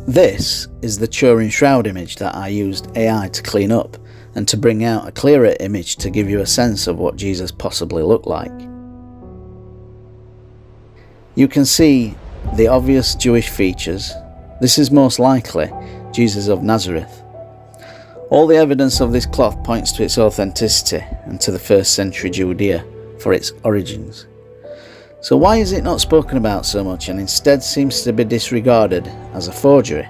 This is the Turin Shroud image that I used AI to clean up and to bring out a clearer image to give you a sense of what Jesus possibly looked like. You can see the obvious Jewish features. This is most likely Jesus of Nazareth. All the evidence of this cloth points to its authenticity and to the 1st century Judea for its origins. So why is it not spoken about so much and instead seems to be disregarded as a forgery?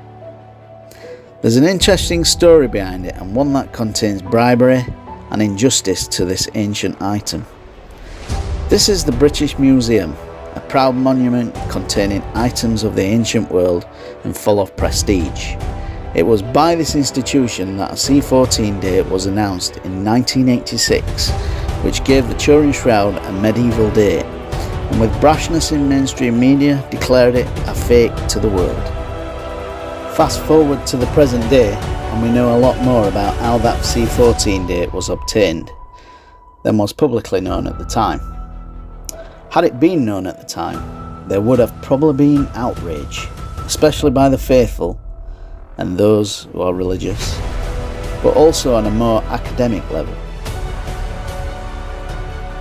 There's an interesting story behind it, and one that contains bribery and injustice to this ancient item. This is the British Museum, a proud monument containing items of the ancient world and full of prestige. It was by this institution that a C14 date was announced in 1986, which gave the Turin Shroud a medieval date, and with brashness in mainstream media declared it a fake to the world. Fast forward to the present day and we know a lot more about how that C14 date was obtained than was publicly known at the time. Had it been known at the time, there would have probably been outrage, especially by the faithful and those who are religious, but also on a more academic level.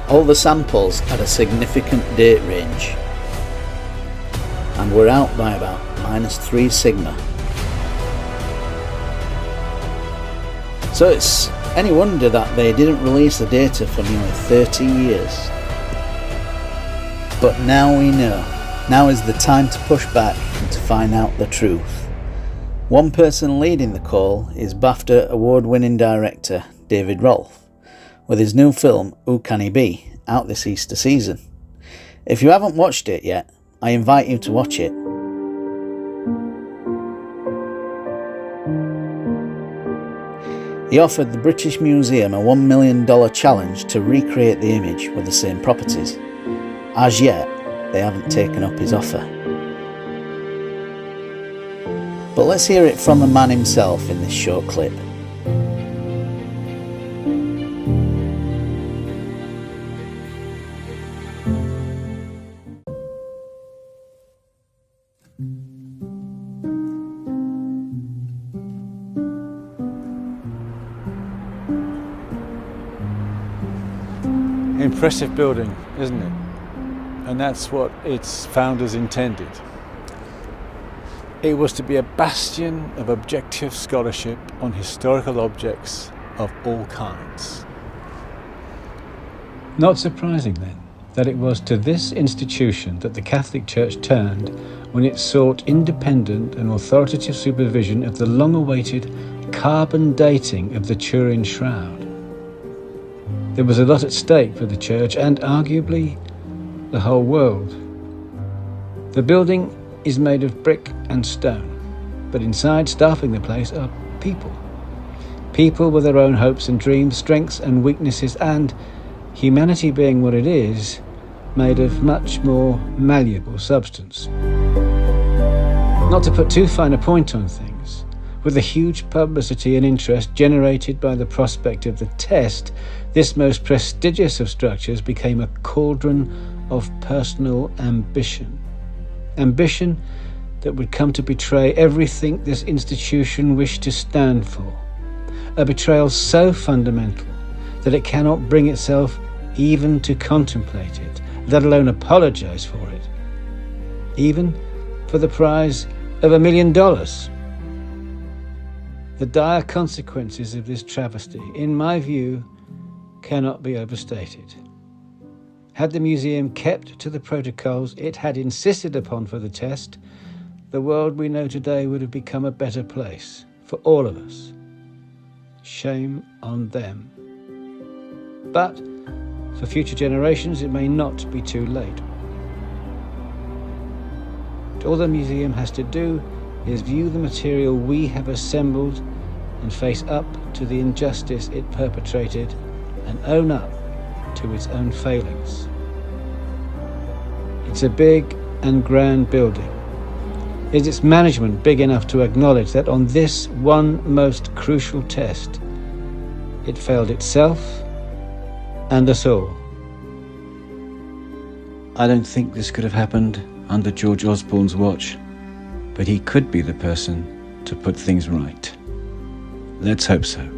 All the samples had a significant date range and were out by about -3 sigma. So it's any wonder that they didn't release the data for nearly 30 years. But now we know. Now is the time to push back and to find out the truth. One person leading the call is BAFTA award-winning director David Rolfe, with his new film Who Can He Be, out this Easter season. If you haven't watched it yet, I invite you to watch it. He offered the British Museum a $1 million challenge to recreate the image with the same properties. As yet, they haven't taken up his offer. But let's hear it from the man himself in this short clip. Impressive building, isn't it? And that's what its founders intended. It was to be a bastion of objective scholarship on historical objects of all kinds. Not surprising then that it was to this institution that the Catholic Church turned when it sought independent and authoritative supervision of the long-awaited carbon dating of the Turin Shroud. There was a lot at stake for the Church and arguably the whole world. The building is made of brick and stone, but inside, staffing the place, are people. People with their own hopes and dreams, strengths and weaknesses, and humanity being what it is, made of much more malleable substance. Not to put too fine a point on things, with the huge publicity and interest generated by the prospect of the test, this most prestigious of structures became a cauldron of personal ambition. Ambition that would come to betray everything this institution wished to stand for. A betrayal so fundamental that it cannot bring itself even to contemplate it, let alone apologize for it, even for the prize of $1 million. The dire consequences of this travesty, in my view, cannot be overstated. Had the museum kept to the protocols it had insisted upon for the test, the world we know today would have become a better place for all of us. Shame on them. But for future generations, it may not be too late. All the museum has to do is view the material we have assembled and face up to the injustice it perpetrated and own up to its own failings. It's a big and grand building. Is its management big enough to acknowledge that on this one most crucial test, it failed itself and us all? I don't think this could have happened under George Osborne's watch. but he could be the person to put things right. Let's hope so.